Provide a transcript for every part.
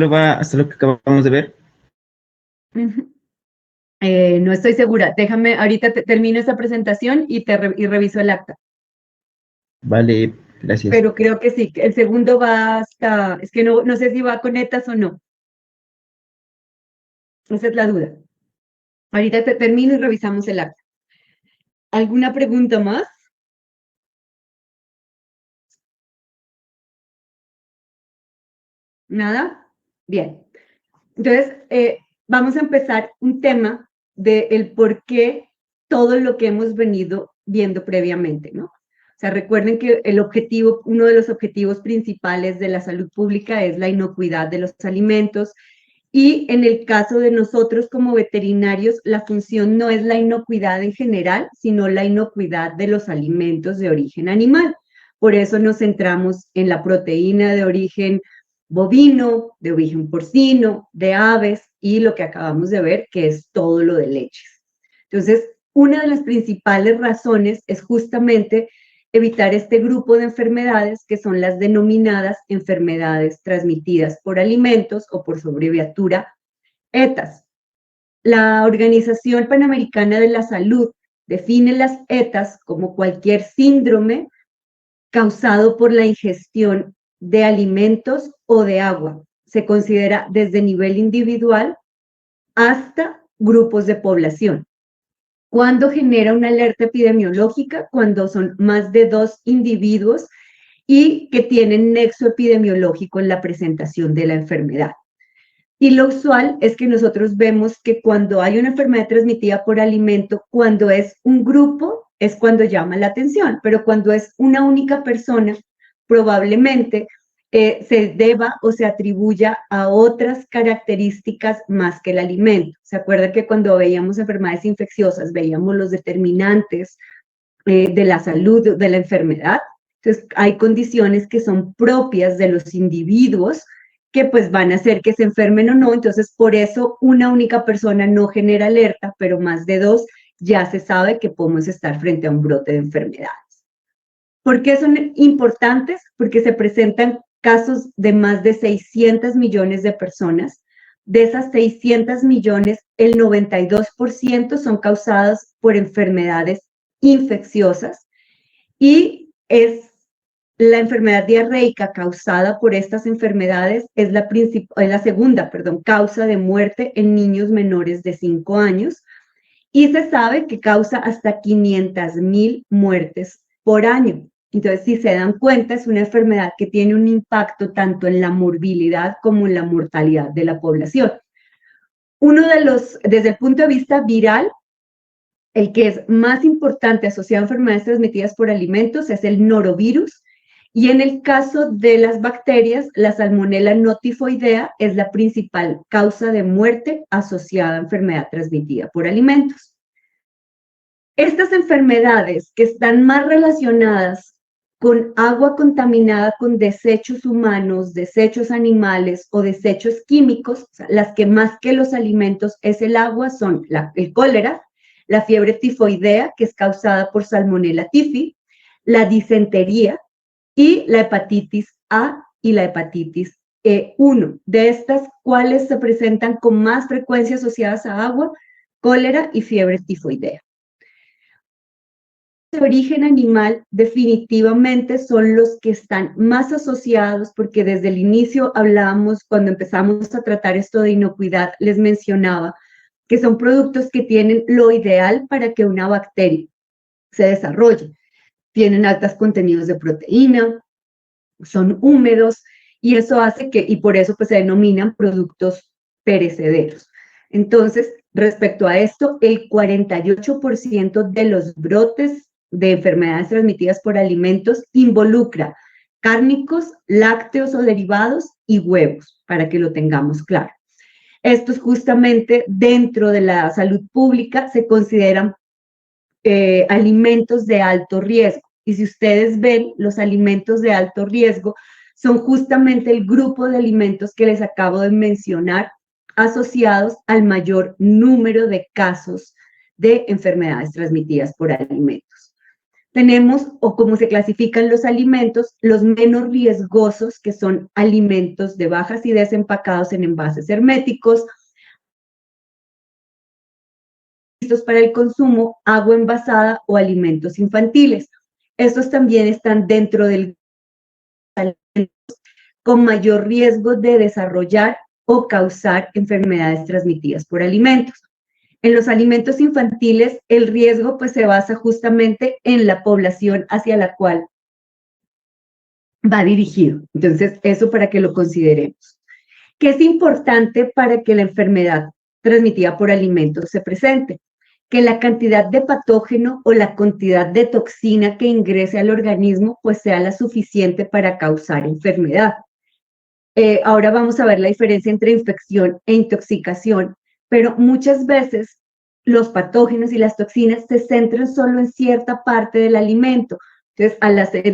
va hasta lo que acabamos de ver. Ujú. No estoy segura. Déjame, ahorita termino esta presentación y reviso el acta. Vale, gracias. Pero creo que sí. El segundo va hasta, es que no sé si va con ETAs o no. Esa es la duda. Ahorita termino y revisamos el acta. ¿Alguna pregunta más? ¿Nada? Bien. Entonces, vamos a empezar un tema del por qué todo lo que hemos venido viendo previamente, ¿no? O sea, recuerden que el objetivo, uno de los objetivos principales de la salud pública es la inocuidad de los alimentos y en el caso de nosotros como veterinarios, la función no es la inocuidad en general, sino la inocuidad de los alimentos de origen animal. Por eso nos centramos en la proteína de origen bovino, de origen porcino, de aves y lo que acabamos de ver, que es todo lo de leches. Entonces, una de las principales razones es justamente evitar este grupo de enfermedades que son las denominadas enfermedades transmitidas por alimentos o por su abreviatura ETAs. La Organización Panamericana de la Salud define las ETAs como cualquier síndrome causado por la ingestión de alimentos o de agua. Se considera desde nivel individual hasta grupos de población. ¿Cuándo genera una alerta epidemiológica? Cuando son más de 2 individuos y que tienen nexo epidemiológico en la presentación de la enfermedad. Y lo usual es que nosotros vemos que cuando hay una enfermedad transmitida por alimento, cuando es un grupo, es cuando llama la atención, pero cuando es una única persona, probablemente se deba o se atribuya a otras características más que el alimento. ¿Se acuerda que cuando veíamos enfermedades infecciosas, veíamos los determinantes de la salud, de la enfermedad? Entonces, hay condiciones que son propias de los individuos que pues van a hacer que se enfermen o no, entonces por eso una única persona no genera alerta, pero más de 2 ya se sabe que podemos estar frente a un brote de enfermedades. ¿Por qué son importantes? Porque se presentan casos de más de 600 millones de personas. De esas 600 millones, el 92% son causadas por enfermedades infecciosas y es la enfermedad diarreica causada por estas enfermedades es la segunda, causa de muerte en niños menores de 5 años y se sabe que causa hasta 500,000 muertes por año. Entonces, si se dan cuenta, es una enfermedad que tiene un impacto tanto en la morbilidad como en la mortalidad de la población. Desde el punto de vista viral, el que es más importante asociado a enfermedades transmitidas por alimentos es el norovirus, y en el caso de las bacterias, la Salmonella notifoidea es la principal causa de muerte asociada a enfermedad transmitida por alimentos. Estas enfermedades que están más relacionadas con agua contaminada con desechos humanos, desechos animales o desechos químicos, o sea, las que más que los alimentos es el agua, son el cólera, la fiebre tifoidea, que es causada por Salmonella typhi, la disentería y la hepatitis A y la hepatitis E1. De estas, ¿cuáles se presentan con más frecuencia asociadas a agua? Cólera y fiebre tifoidea. De origen animal definitivamente son los que están más asociados, porque desde el inicio hablábamos, cuando empezamos a tratar esto de inocuidad, les mencionaba que son productos que tienen lo ideal para que una bacteria se desarrolle. Tienen altos contenidos de proteína, son húmedos y eso hace que, y por eso pues se denominan productos perecederos. Entonces, respecto a esto, el 48% de los brotes de enfermedades transmitidas por alimentos involucra cárnicos, lácteos o derivados y huevos, para que lo tengamos claro. Estos justamente dentro de la salud pública se consideran alimentos de alto riesgo. Y si ustedes ven, los alimentos de alto riesgo son justamente el grupo de alimentos que les acabo de mencionar, asociados al mayor número de casos de enfermedades transmitidas por alimentos. tenemos, o como se clasifican los alimentos, los menos riesgosos, que son alimentos de baja acidez empacados en envases herméticos, listos para el consumo, agua envasada o alimentos infantiles. Estos también están dentro del con mayor riesgo de desarrollar o causar enfermedades transmitidas por alimentos. En los alimentos infantiles, el riesgo pues se basa justamente en la población hacia la cual va dirigido. Entonces, eso para que lo consideremos. ¿Qué es importante para que la enfermedad transmitida por alimentos se presente? Que la cantidad de patógeno o la cantidad de toxina que ingrese al organismo pues sea la suficiente para causar enfermedad. Ahora vamos a ver la diferencia entre infección e intoxicación, pero muchas veces los patógenos y las toxinas se centran solo en cierta parte del alimento. Entonces,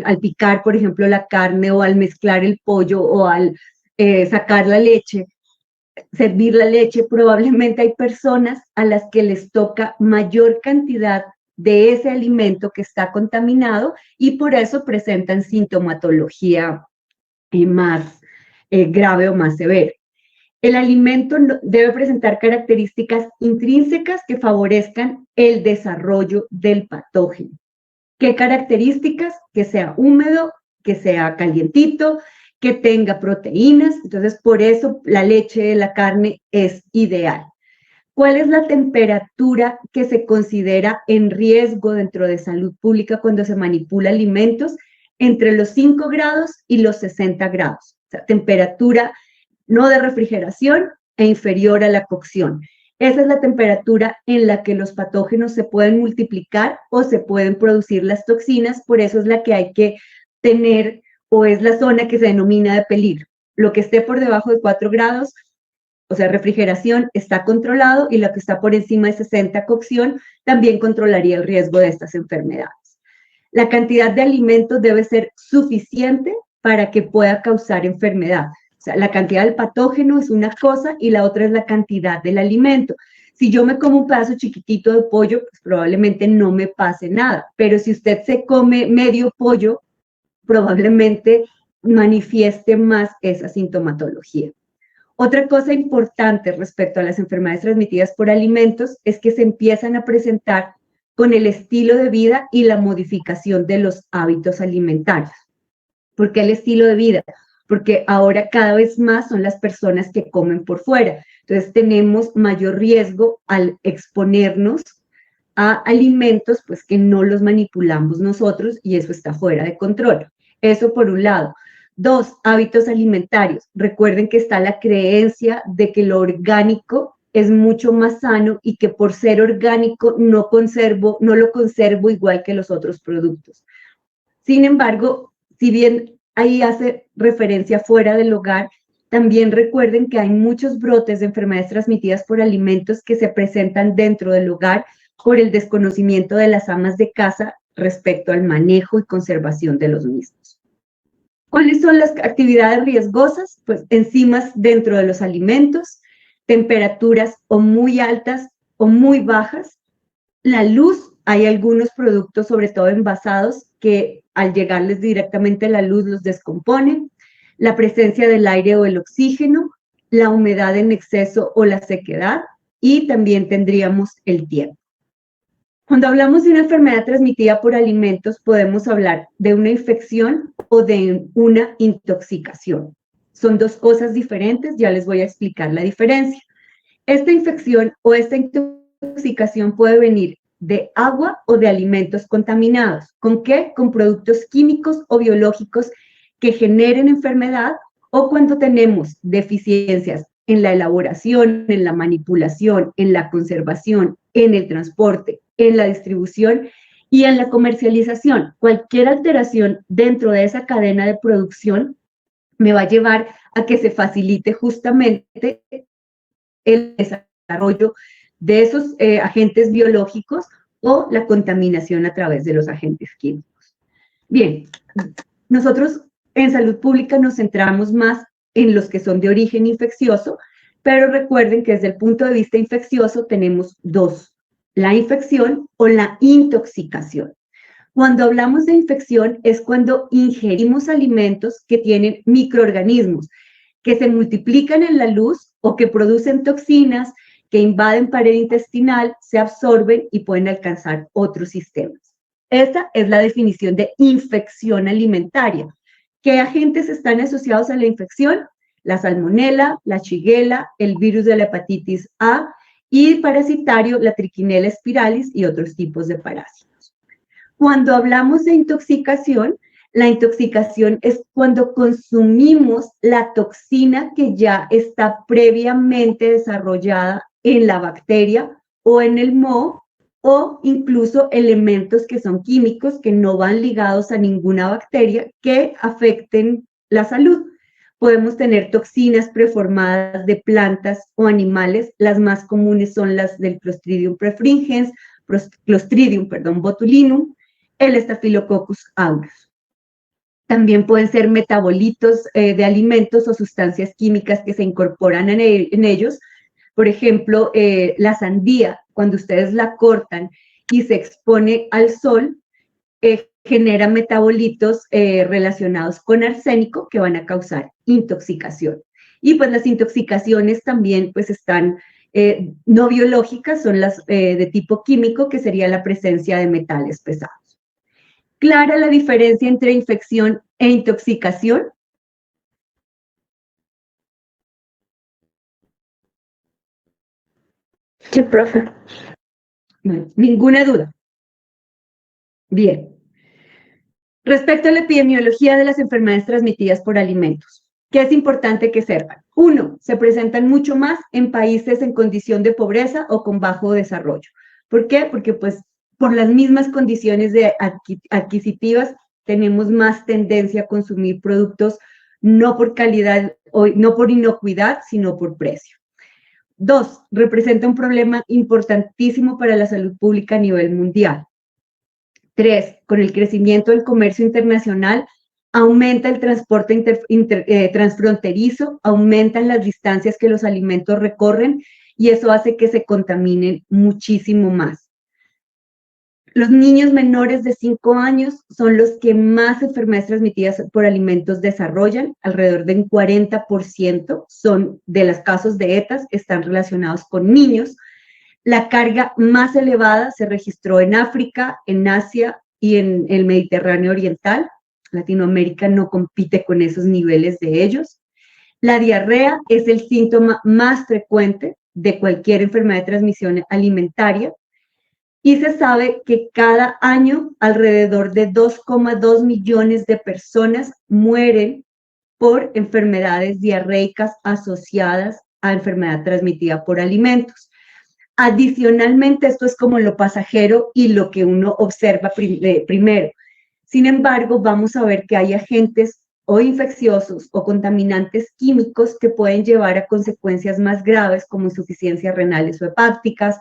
al picar, por ejemplo, la carne o al mezclar el pollo o al sacar la leche, servir la leche, probablemente hay personas a las que les toca mayor cantidad de ese alimento que está contaminado y por eso presentan sintomatología más grave o más severa. El alimento debe presentar características intrínsecas que favorezcan el desarrollo del patógeno. ¿Qué características? Que sea húmedo, que sea calientito, que tenga proteínas. Entonces, por eso la leche, la carne es ideal. ¿Cuál es la temperatura que se considera en riesgo dentro de salud pública cuando se manipula alimentos? Entre los 5 grados y los 60 grados. O sea, temperatura no de refrigeración e inferior a la cocción. Esa es la temperatura en la que los patógenos se pueden multiplicar o se pueden producir las toxinas, por eso es la que hay que tener o es la zona que se denomina de peligro. Lo que esté por debajo de 4 grados, o sea, refrigeración, está controlado y lo que está por encima de 60 cocción también controlaría el riesgo de estas enfermedades. La cantidad de alimentos debe ser suficiente para que pueda causar enfermedad. O sea, la cantidad del patógeno es una cosa y la otra es la cantidad del alimento. Si yo me como un pedazo chiquitito de pollo, pues probablemente no me pase nada. Pero si usted se come medio pollo, probablemente manifieste más esa sintomatología. Otra cosa importante respecto a las enfermedades transmitidas por alimentos es que se empiezan a presentar con el estilo de vida y la modificación de los hábitos alimentarios. ¿Por qué el estilo de vida? Porque ahora cada vez más son las personas que comen por fuera. Entonces tenemos mayor riesgo al exponernos a alimentos pues que no los manipulamos nosotros y eso está fuera de control. Eso por un lado. 2, hábitos alimentarios. Recuerden que está la creencia de que lo orgánico es mucho más sano y que por ser orgánico no lo conservo igual que los otros productos. Sin embargo, si bien ahí hace referencia fuera del hogar, también recuerden que hay muchos brotes de enfermedades transmitidas por alimentos que se presentan dentro del hogar por el desconocimiento de las amas de casa respecto al manejo y conservación de los mismos. ¿Cuáles son las actividades riesgosas? Pues enzimas dentro de los alimentos, temperaturas o muy altas o muy bajas, la luz, hay algunos productos, sobre todo envasados, que al llegarles directamente la luz los descomponen, la presencia del aire o el oxígeno, la humedad en exceso o la sequedad, y también tendríamos el tiempo. Cuando hablamos de una enfermedad transmitida por alimentos, podemos hablar de una infección o de una intoxicación. Son dos cosas diferentes, ya les voy a explicar la diferencia. Esta infección o esta intoxicación puede venir de agua o de alimentos contaminados. ¿Con qué? Con productos químicos o biológicos que generen enfermedad o cuando tenemos deficiencias en la elaboración, en la manipulación, en la conservación, en el transporte, en la distribución y en la comercialización. Cualquier alteración dentro de esa cadena de producción me va a llevar a que se facilite justamente el desarrollo de esos agentes biológicos o la contaminación a través de los agentes químicos. Bien, nosotros en salud pública nos centramos más en los que son de origen infeccioso, pero recuerden que desde el punto de vista infeccioso tenemos dos, la infección o la intoxicación. Cuando hablamos de infección es cuando ingerimos alimentos que tienen microorganismos que se multiplican en la luz o que producen toxinas que invaden pared intestinal, se absorben y pueden alcanzar otros sistemas. Esa es la definición de infección alimentaria. ¿Qué agentes están asociados a la infección? La salmonela, la shigella, el virus de la hepatitis A y parasitario, la trichinella spiralis y otros tipos de parásitos. Cuando hablamos de intoxicación, la intoxicación es cuando consumimos la toxina que ya está previamente desarrollada en la bacteria o en el moho, o incluso elementos que son químicos que no van ligados a ninguna bacteria que afecten la salud. Podemos tener toxinas preformadas de plantas o animales. Las más comunes son las del Clostridium perfringens, Clostridium botulinum, el Staphylococcus aureus. También pueden ser metabolitos de alimentos o sustancias químicas que se incorporan en ellos. Por ejemplo, la sandía, cuando ustedes la cortan y se expone al sol, genera metabolitos relacionados con arsénico que van a causar intoxicación. Y pues las intoxicaciones también pues están no biológicas, son las de tipo químico, que sería la presencia de metales pesados. ¿Clara la diferencia entre infección e intoxicación? Sí, profe. No, ninguna duda. Bien. Respecto a la epidemiología de las enfermedades transmitidas por alimentos, ¿qué es importante que sepan? 1, se presentan mucho más en países en condición de pobreza o con bajo desarrollo. ¿Por qué? Porque pues por las mismas condiciones adquisitivas tenemos más tendencia a consumir productos no por calidad, o no por inocuidad, sino por precio. 2, representa un problema importantísimo para la salud pública a nivel mundial. 3, con el crecimiento del comercio internacional, aumenta el transporte transfronterizo, aumentan las distancias que los alimentos recorren y eso hace que se contaminen muchísimo más. Los niños menores de 5 años son los que más enfermedades transmitidas por alimentos desarrollan, alrededor de un 40% son de los casos de ETAs están relacionados con niños. La carga más elevada se registró en África, en Asia y en el Mediterráneo Oriental. Latinoamérica no compite con esos niveles de ellos. La diarrea es el síntoma más frecuente de cualquier enfermedad de transmisión alimentaria y se sabe que cada año alrededor de 2,2 millones de personas mueren por enfermedades diarreicas asociadas a enfermedad transmitida por alimentos. Adicionalmente, esto es como lo pasajero y lo que uno observa primero. Sin embargo, vamos a ver que hay agentes o infecciosos o contaminantes químicos que pueden llevar a consecuencias más graves como insuficiencias renales o hepáticas,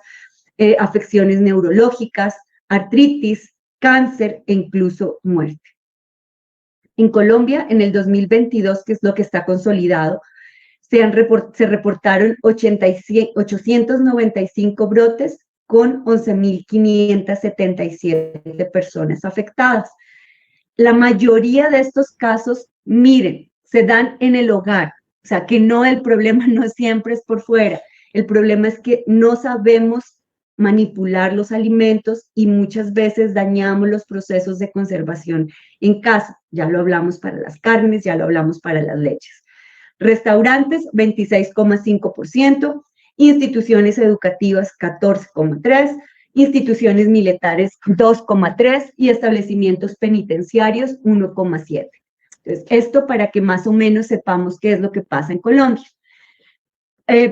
afecciones neurológicas, artritis, cáncer e incluso muerte. En Colombia, en el 2022, que es lo que está consolidado, se reportaron 895 brotes con 11.577 personas afectadas. La mayoría de estos casos, miren, se dan en el hogar, o sea que no, el problema no siempre es por fuera, el problema es que no sabemos manipular los alimentos y muchas veces dañamos los procesos de conservación en casa. Ya lo hablamos para las carnes, ya lo hablamos para las leches. Restaurantes, 26,5%, instituciones educativas, 14,3%, instituciones militares, 2,3%, y establecimientos penitenciarios, 1,7%. Entonces, esto para que más o menos sepamos qué es lo que pasa en Colombia.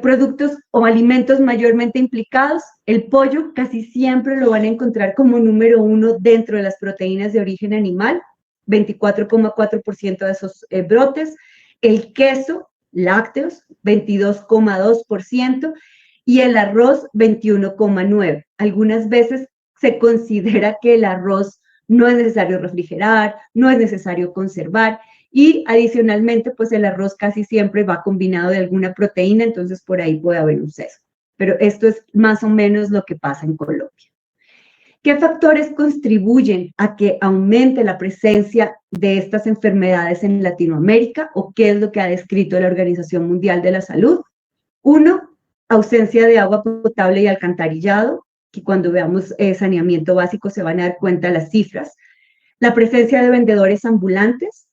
Productos o alimentos mayormente implicados, el pollo casi siempre lo van a encontrar como número 1 dentro de las proteínas de origen animal, 24,4% de esos brotes, el queso, lácteos, 22,2%, y el arroz, 21,9%. Algunas veces se considera que el arroz no es necesario refrigerar, no es necesario conservar, y adicionalmente, pues el arroz casi siempre va combinado de alguna proteína, entonces por ahí puede haber un sesgo. Pero esto es más o menos lo que pasa en Colombia. ¿Qué factores contribuyen a que aumente la presencia de estas enfermedades en Latinoamérica o qué es lo que ha descrito la Organización Mundial de la Salud? Uno, ausencia de agua potable y alcantarillado, que cuando veamos saneamiento básico se van a dar cuenta las cifras. La presencia de vendedores ambulantes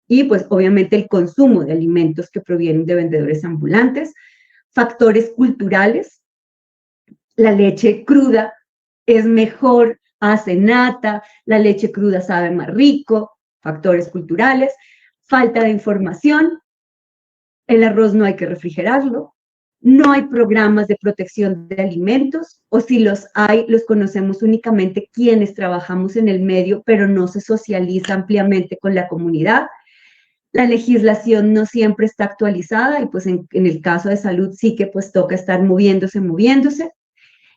y pues obviamente el consumo de alimentos que provienen de vendedores ambulantes. Factores culturales, la leche cruda es mejor, hace nata, la leche cruda sabe más rico, factores culturales, falta de información, el arroz no hay que refrigerarlo, no hay programas de protección de alimentos, o si los hay, los conocemos únicamente quienes trabajamos en el medio, pero no se socializa ampliamente con la comunidad. La legislación no siempre está actualizada y pues en el caso de salud sí que pues toca estar moviéndose.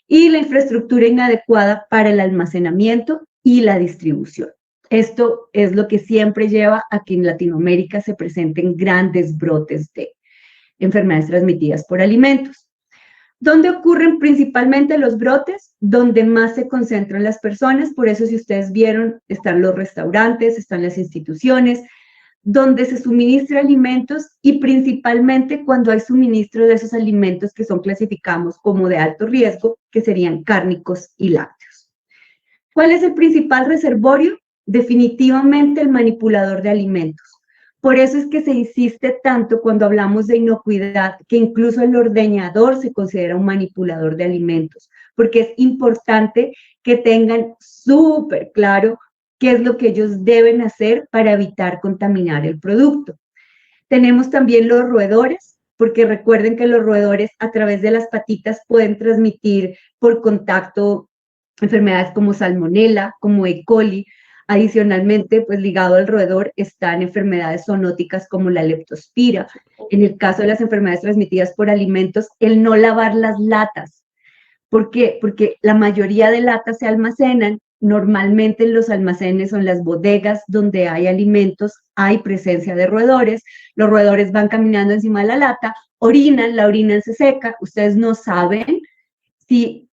Y la infraestructura inadecuada para el almacenamiento y la distribución. Esto es lo que siempre lleva a que en Latinoamérica se presenten grandes brotes de enfermedades transmitidas por alimentos. ¿Dónde ocurren principalmente los brotes? Donde más se concentran las personas, por eso si ustedes vieron, están los restaurantes, están las instituciones, donde se suministra alimentos y principalmente cuando hay suministro de esos alimentos que son clasificados como de alto riesgo, que serían cárnicos y lácteos. ¿Cuál es el principal reservorio? Definitivamente el manipulador de alimentos. Por eso es que se insiste tanto cuando hablamos de inocuidad, que incluso el ordeñador se considera un manipulador de alimentos, porque es importante que tengan súper claro qué es lo que ellos deben hacer para evitar contaminar el producto. Tenemos también los roedores, porque recuerden que los roedores a través de las patitas pueden transmitir por contacto enfermedades como salmonela, como E. coli. Adicionalmente, pues ligado al roedor están enfermedades zoonóticas como la leptospira. En el caso de las enfermedades transmitidas por alimentos, el no lavar las latas. ¿Por qué? Porque la mayoría de latas se almacenan. Normalmente en los almacenes o en las bodegas donde hay alimentos hay presencia de roedores. Los roedores van caminando encima de la lata, orinan, la orina se seca. Ustedes no saben si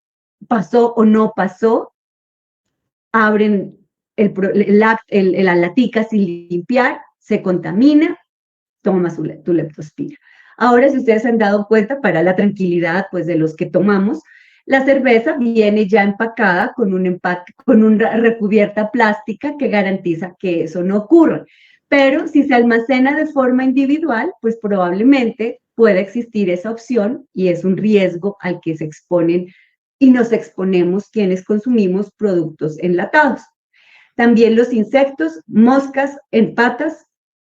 pasó o no pasó. Abren la latica sin limpiar, se contamina, toma tu leptospira. Ahora, si ustedes se han dado cuenta, para la tranquilidad pues, de los que tomamos, la cerveza viene ya empacada con un empaque, con una recubierta plástica que garantiza que eso no ocurra. Pero si se almacena de forma individual, pues probablemente pueda existir esa opción y es un riesgo al que se exponen y nos exponemos quienes consumimos productos enlatados. También los insectos, moscas en patas,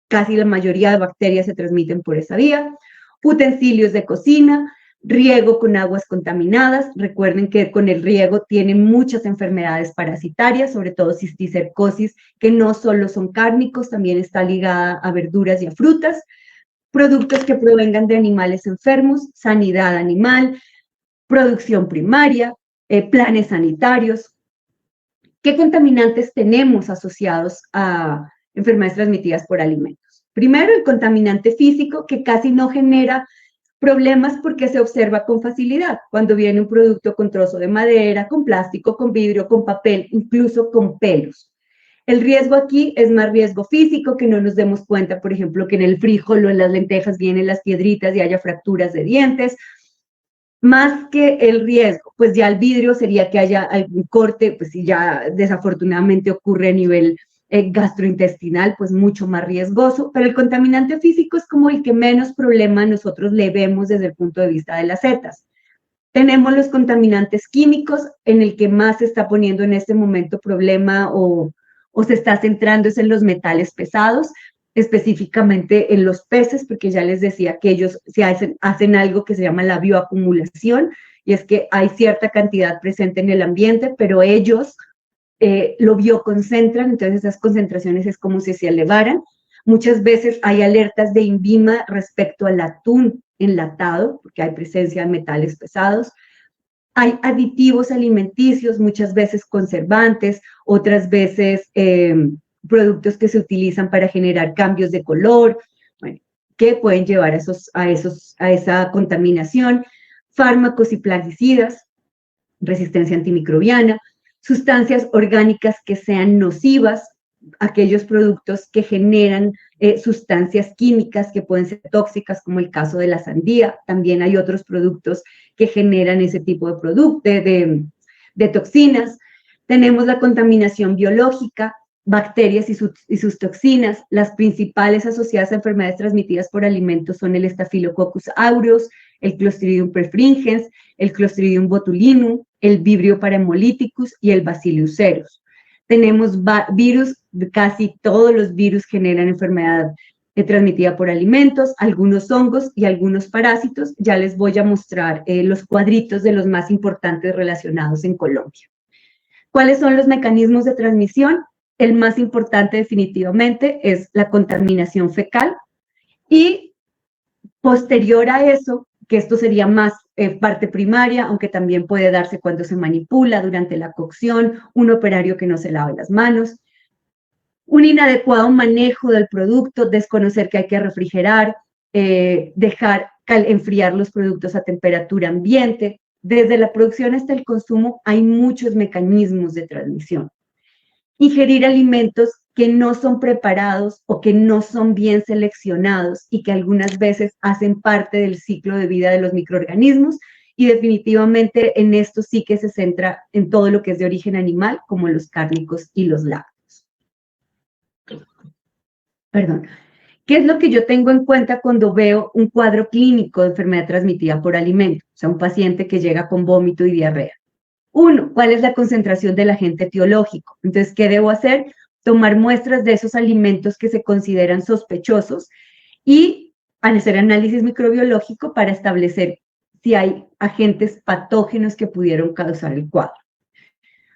casi la mayoría de bacterias se transmiten por esa vía, utensilios de cocina, riego con aguas contaminadas. Recuerden que con el riego tienen muchas enfermedades parasitarias, sobre todo cisticercosis, que no solo son cárnicos, también está ligada a verduras y a frutas. Productos que provengan de animales enfermos, sanidad animal, producción primaria, planes sanitarios. ¿Qué contaminantes tenemos asociados a enfermedades transmitidas por alimentos? Primero, el contaminante físico, que casi no genera problemas porque se observa con facilidad. Cuando viene un producto con trozo de madera, con plástico, con vidrio, con papel, incluso con pelos. El riesgo aquí es más riesgo físico, que no nos demos cuenta, por ejemplo, que en el frijol o en las lentejas vienen las piedritas y haya fracturas de dientes. Más que el riesgo, pues ya el vidrio sería que haya algún corte, pues si ya desafortunadamente ocurre a nivel gastrointestinal, pues mucho más riesgoso, pero el contaminante físico es como el que menos problema nosotros le vemos desde el punto de vista de las setas. Tenemos los contaminantes químicos, en el que más se está poniendo en este momento problema o se está centrando es en los metales pesados, específicamente en los peces, porque ya les decía que ellos se hacen algo que se llama la bioacumulación, y es que hay cierta cantidad presente en el ambiente, pero ellos lo bioconcentran, entonces esas concentraciones es como si se elevaran. Muchas veces hay alertas de INVIMA respecto al atún enlatado, porque hay presencia de metales pesados. Hay aditivos alimenticios, muchas veces conservantes, otras veces productos que se utilizan para generar cambios de color, bueno, que pueden llevar a esa contaminación. Fármacos y plaguicidas, resistencia antimicrobiana, sustancias orgánicas que sean nocivas, aquellos productos que generan sustancias químicas que pueden ser tóxicas, como el caso de la sandía. También hay otros productos que generan ese tipo de de toxinas. Tenemos la contaminación biológica, bacterias y sus toxinas. Las principales asociadas a enfermedades transmitidas por alimentos son el Staphylococcus aureus, el Clostridium perfringens, el Clostridium botulinum, el Vibrio parahemolyticus y el Bacillus cereus. Tenemos virus, casi todos los virus generan enfermedad transmitida por alimentos, algunos hongos y algunos parásitos. Ya les voy a mostrar los cuadritos de los más importantes relacionados en Colombia. ¿Cuáles son los mecanismos de transmisión? El más importante definitivamente es la contaminación fecal y posterior a eso, que esto sería más parte primaria, aunque también puede darse cuando se manipula durante la cocción, un operario que no se lave las manos, un inadecuado manejo del producto, desconocer que hay que refrigerar, dejar enfriar los productos a temperatura ambiente. Desde la producción hasta el consumo hay muchos mecanismos de transmisión. Ingerir alimentos que no son preparados o que no son bien seleccionados y que algunas veces hacen parte del ciclo de vida de los microorganismos, y definitivamente en esto sí que se centra en todo lo que es de origen animal, como los cárnicos y los lácteos. Perdón. ¿Qué es lo que yo tengo en cuenta cuando veo un cuadro clínico de enfermedad transmitida por alimento? O sea, un paciente que llega con vómito y diarrea. Uno, ¿cuál es la concentración del agente etiológico? Entonces, ¿qué debo hacer? Tomar muestras de esos alimentos que se consideran sospechosos y hacer análisis microbiológico para establecer si hay agentes patógenos que pudieron causar el cuadro.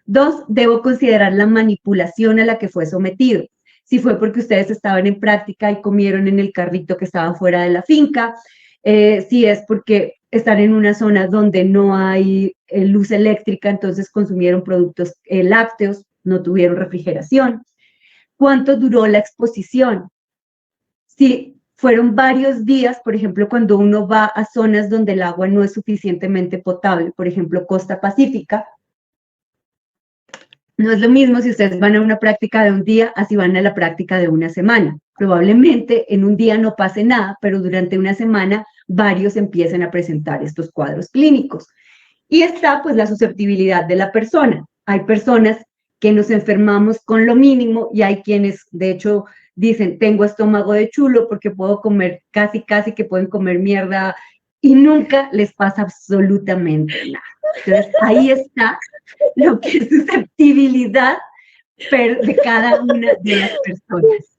Dos, debo considerar la manipulación a la que fue sometido. Si fue porque ustedes estaban en práctica y comieron en el carrito que estaba fuera de la finca, si es porque están en una zona donde no hay luz eléctrica, entonces consumieron productos lácteos, no tuvieron refrigeración. ¿Cuánto duró la exposición? Si fueron varios días, por ejemplo, cuando uno va a zonas donde el agua no es suficientemente potable, por ejemplo, costa pacífica, no es lo mismo si ustedes van a una práctica de un día, así van a la práctica de una semana. Probablemente en un día no pase nada, pero durante una semana varios empiecen a presentar estos cuadros clínicos. Y está pues la susceptibilidad de la persona. Hay personas que nos enfermamos con lo mínimo y hay quienes de hecho dicen tengo estómago de chulo porque puedo comer casi que pueden comer mierda y nunca les pasa absolutamente nada. Entonces ahí está lo que es susceptibilidad de cada una de las personas.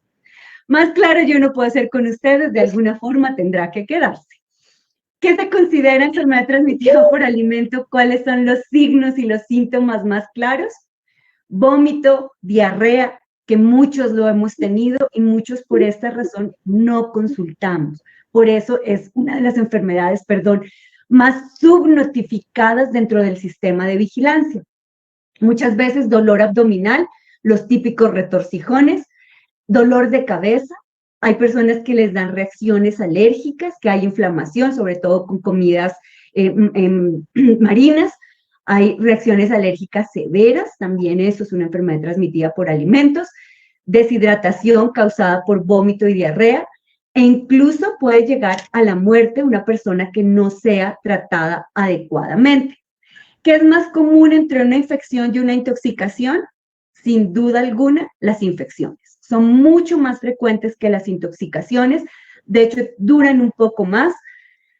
Más claro yo no puedo hacer con ustedes, de alguna forma tendrá que quedarse. ¿Qué se considera enfermedad transmitida por alimento? ¿Cuáles son los signos y los síntomas más claros? Vómito, diarrea, que muchos lo hemos tenido y muchos por esta razón no consultamos. Por eso es una de las enfermedades, más subnotificadas dentro del sistema de vigilancia. Muchas veces dolor abdominal, los típicos retorcijones, dolor de cabeza. Hay personas que les dan reacciones alérgicas, que hay inflamación, sobre todo con comidas marinas. Hay reacciones alérgicas severas, también eso es una enfermedad transmitida por alimentos. Deshidratación causada por vómito y diarrea. E incluso puede llegar a la muerte una persona que no sea tratada adecuadamente. ¿Qué es más común entre una infección y una intoxicación? Sin duda alguna, las infecciones. Son mucho más frecuentes que las intoxicaciones, de hecho duran un poco más.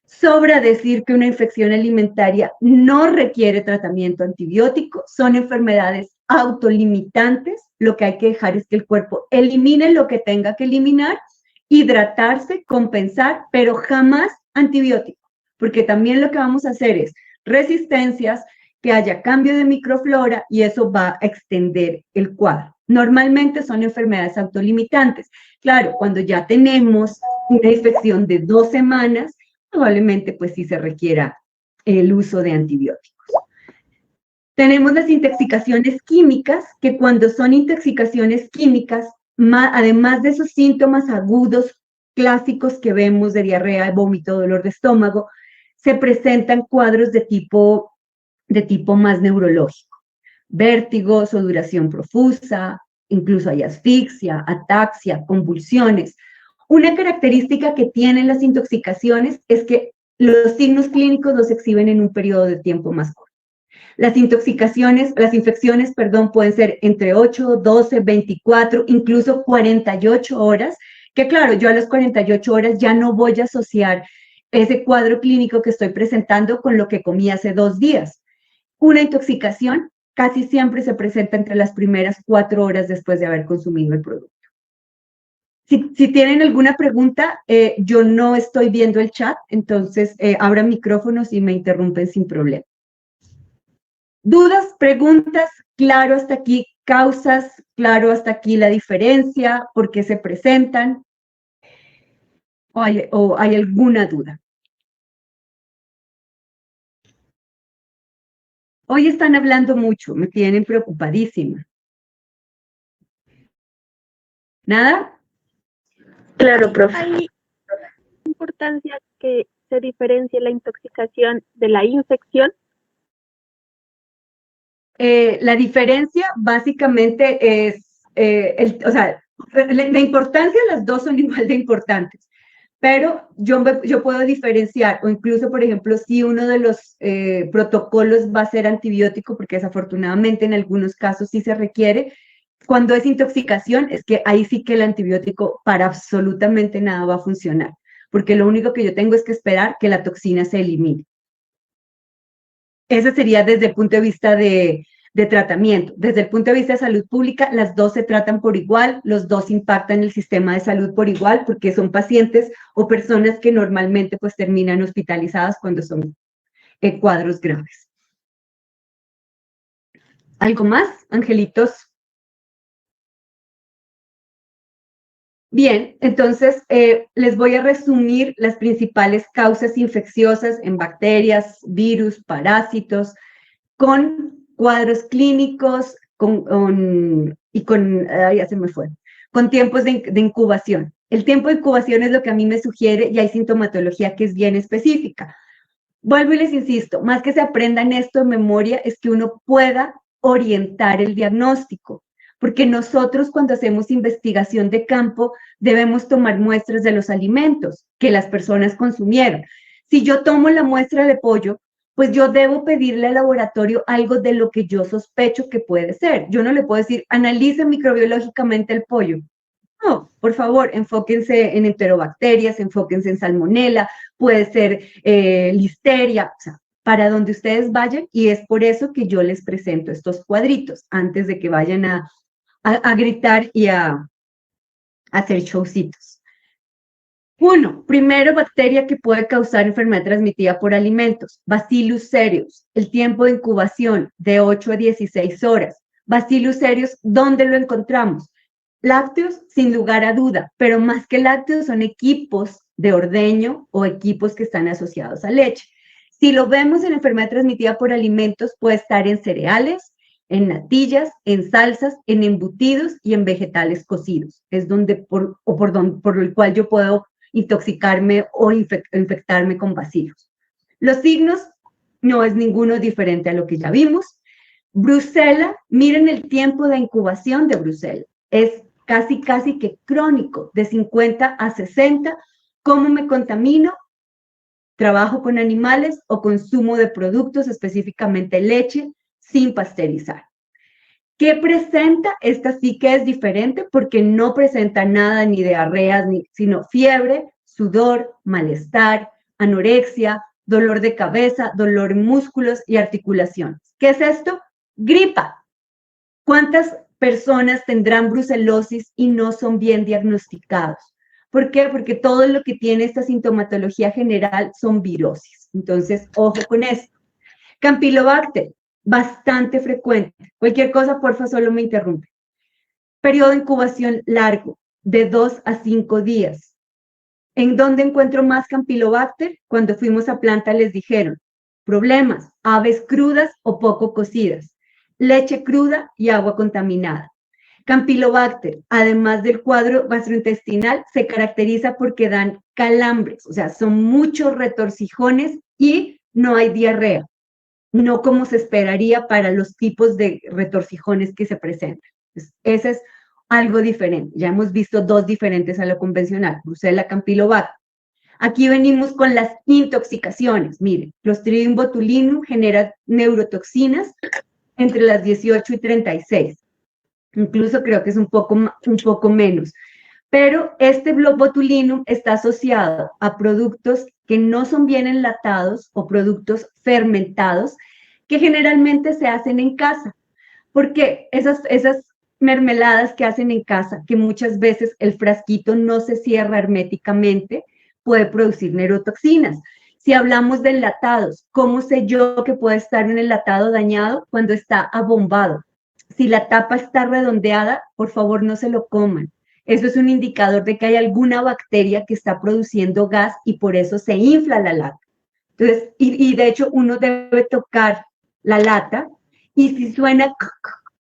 Sobra decir que una infección alimentaria no requiere tratamiento antibiótico, son enfermedades autolimitantes, lo que hay que dejar es que el cuerpo elimine lo que tenga que eliminar, hidratarse, compensar, pero jamás antibiótico, porque también lo que vamos a hacer es resistencias, que haya cambio de microflora y eso va a extender el cuadro. Normalmente son enfermedades autolimitantes. Claro, cuando ya tenemos una infección de 2 semanas, probablemente pues sí se requiera el uso de antibióticos. Tenemos las intoxicaciones químicas, que cuando son intoxicaciones químicas, además de esos síntomas agudos clásicos que vemos de diarrea, vómito, dolor de estómago, se presentan cuadros de tipo más neurológico. vértigo, sudoración profusa, incluso hay asfixia, ataxia, convulsiones. Una característica que tienen las intoxicaciones es que los signos clínicos los exhiben en un periodo de tiempo más corto. Las infecciones, perdón, pueden ser entre 8, 12, 24, incluso 48 horas, que claro, yo a las 48 horas ya no voy a asociar ese cuadro clínico que estoy presentando con lo que comí hace 2 días. Una intoxicación casi siempre se presenta entre las primeras 4 horas después de haber consumido el producto. Si tienen alguna pregunta, yo no estoy viendo el chat, entonces abran micrófonos y me interrumpen sin problema. ¿Dudas, preguntas? Claro hasta aquí, causas, claro hasta aquí la diferencia, por qué se presentan, o hay alguna duda. Hoy están hablando mucho, me tienen preocupadísima. ¿Nada? Claro, profe. Hay importancia que se diferencie la intoxicación de la infección. La diferencia básicamente es, o sea, la importancia, las dos son igual de importantes, pero yo puedo diferenciar, o incluso, por ejemplo, si uno de los protocolos va a ser antibiótico, porque desafortunadamente en algunos casos sí se requiere, cuando es intoxicación, es que ahí sí que el antibiótico para absolutamente nada va a funcionar, porque lo único que yo tengo es que esperar que la toxina se elimine. Ese sería desde el punto de vista de tratamiento. Desde el punto de vista de salud pública, las dos se tratan por igual, los dos impactan el sistema de salud por igual, porque son pacientes o personas que normalmente pues terminan hospitalizadas cuando son cuadros graves. ¿Algo más, angelitos? Bien, entonces les voy a resumir las principales causas infecciosas en bacterias, virus, parásitos, con cuadros clínicos ya se me fue, con tiempos de incubación. El tiempo de incubación es lo que a mí me sugiere y hay sintomatología que es bien específica. Vuelvo y les insisto, más que se aprendan esto en memoria, es que uno pueda orientar el diagnóstico, porque nosotros cuando hacemos investigación de campo debemos tomar muestras de los alimentos que las personas consumieron. Si yo tomo la muestra de pollo, pues yo debo pedirle al laboratorio algo de lo que yo sospecho que puede ser. Yo no le puedo decir, analice microbiológicamente el pollo. No, por favor, enfóquense en enterobacterias, enfóquense en salmonela, puede ser listeria, o sea, para donde ustedes vayan, y es por eso que yo les presento estos cuadritos, antes de que vayan a gritar y a hacer showcitos. Uno, primero, bacteria que puede causar enfermedad transmitida por alimentos. Bacillus cereus, el tiempo de incubación de 8 a 16 horas. Bacillus cereus, ¿dónde lo encontramos? Lácteos, sin lugar a duda, pero más que lácteos son equipos de ordeño o equipos que están asociados a leche. Si lo vemos en enfermedad transmitida por alimentos, puede estar en cereales, en natillas, en salsas, en embutidos y en vegetales cocidos. Es donde por el cual yo puedo intoxicarme o infectarme con bacilos. Los signos no es ninguno diferente a lo que ya vimos. Brucela, miren el tiempo de incubación de Brucela. Es casi que crónico, de 50 a 60. ¿Cómo me contamino? Trabajo con animales o consumo de productos, específicamente leche, sin pasteurizar. ¿Qué presenta? Esta sí que es diferente porque no presenta nada ni diarreas, sino fiebre, sudor, malestar, anorexia, dolor de cabeza, dolor en músculos y articulaciones. ¿Qué es esto? Gripa. ¿Cuántas personas tendrán brucelosis y no son bien diagnosticados? ¿Por qué? Porque todo lo que tiene esta sintomatología general son virosis. Entonces, ojo con esto. Campylobacter, bastante frecuente. Cualquier cosa, porfa, solo me interrumpe. Periodo de incubación largo, de 2 a 5 días. ¿En dónde encuentro más Campylobacter? Cuando fuimos a planta les dijeron, problemas, aves crudas o poco cocidas, leche cruda y agua contaminada. Campylobacter, además del cuadro gastrointestinal, se caracteriza porque dan calambres, o sea, son muchos retorcijones y no hay diarrea. no como se esperaría para los tipos de retorcijones que se presentan. Entonces, ese es algo diferente. Ya hemos visto dos diferentes a lo convencional, Brucella campylobacter. Aquí venimos con las intoxicaciones. Miren, Clostridium botulinum genera neurotoxinas entre las 18 y 36. Incluso creo que es un poco menos. Pero este botulinum está asociado a productos que no son bien enlatados o productos fermentados que generalmente se hacen en casa. Porque esas mermeladas que hacen en casa, que muchas veces el frasquito no se cierra herméticamente, puede producir neurotoxinas. Si hablamos de enlatados, ¿cómo sé yo que puede estar un enlatado dañado? Cuando está abombado. Si la tapa está redondeada, por favor no se lo coman. Eso es un indicador de que hay alguna bacteria que está produciendo gas y por eso se infla la lata. Entonces, y de hecho uno debe tocar la lata y si suena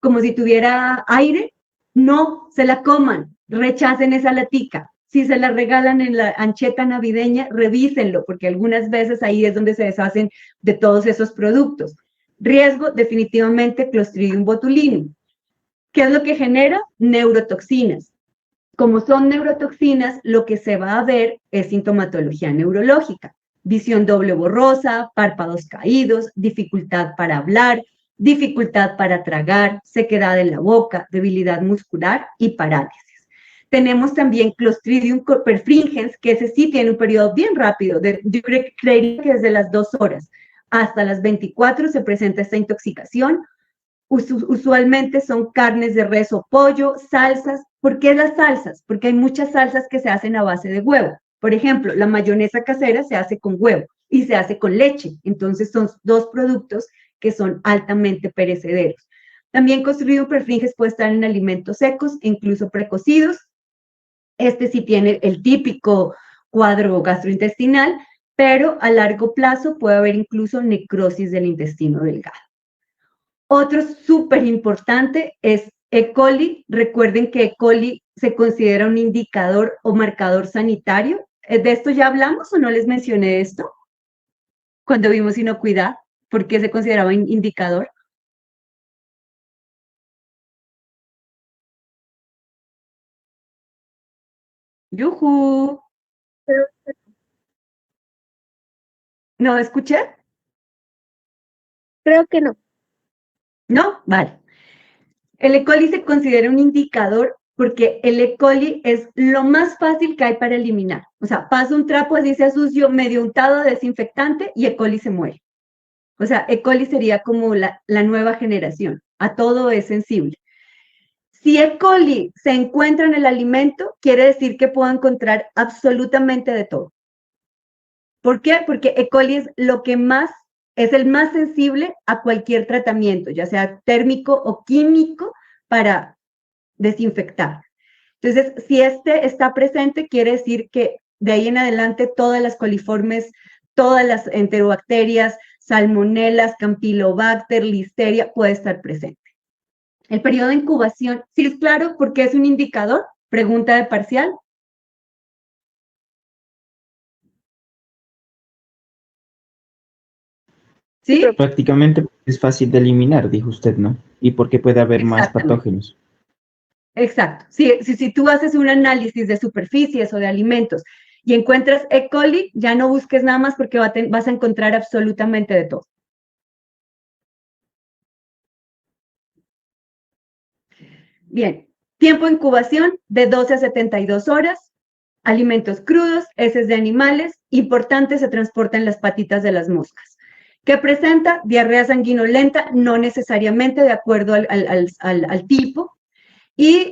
como si tuviera aire, no se la coman, rechacen esa latica. Si se la regalan en la ancheta navideña, revísenlo, porque algunas veces ahí es donde se deshacen de todos esos productos. Riesgo, definitivamente, Clostridium botulinum. ¿Qué es lo que genera? Neurotoxinas. Como son neurotoxinas, lo que se va a ver es sintomatología neurológica. Visión doble borrosa, párpados caídos, dificultad para hablar, dificultad para tragar, sequedad en la boca, debilidad muscular y parálisis. Tenemos también Clostridium perfringens, que ese sí tiene un periodo bien rápido, yo creería que desde las 2 horas hasta las 24 se presenta esta intoxicación. Usualmente son carnes de res o pollo, salsas. ¿Por qué las salsas? Porque hay muchas salsas que se hacen a base de huevo. Por ejemplo, la mayonesa casera se hace con huevo y se hace con leche. Entonces son dos productos que son altamente perecederos. También Clostridium perfringens puede estar en alimentos secos, incluso precocidos. Este sí tiene el típico cuadro gastrointestinal, pero a largo plazo puede haber incluso necrosis del intestino delgado. Otro súper importante es E. coli. Recuerden que E. coli se considera un indicador o marcador sanitario. ¿De esto ya hablamos o no les mencioné esto? Cuando vimos inocuidad, ¿por qué se consideraba indicador? ¡Yujú! ¿No escuché? Creo que no. ¿No? Vale. El E. coli se considera un indicador porque el E. coli es lo más fácil que hay para eliminar. O sea, pasa un trapo así sea sucio, medio untado de desinfectante y E. coli se muere. O sea, E. coli sería como la nueva generación. A todo es sensible. Si E. coli se encuentra en el alimento, quiere decir que puedo encontrar absolutamente de todo. ¿Por qué? Porque E. coli es lo que más, es el más sensible a cualquier tratamiento, ya sea térmico o químico, para desinfectar. Entonces, si este está presente, quiere decir que de ahí en adelante todas las coliformes, todas las enterobacterias, salmonelas, campylobacter, listeria, puede estar presente. El periodo de incubación, ¿sí es claro por qué es un indicador? Pregunta de parcial. ¿Sí? Prácticamente es fácil de eliminar, dijo usted, ¿no? Y porque puede haber más patógenos. Exacto. Si tú haces un análisis de superficies o de alimentos y encuentras E. coli, ya no busques nada más porque vas a encontrar absolutamente de todo. Bien, tiempo de incubación de 12 a 72 horas, alimentos crudos, heces de animales, importante, se transporta en las patitas de las moscas. ¿Qué presenta? Diarrea sanguinolenta, no necesariamente de acuerdo al tipo, y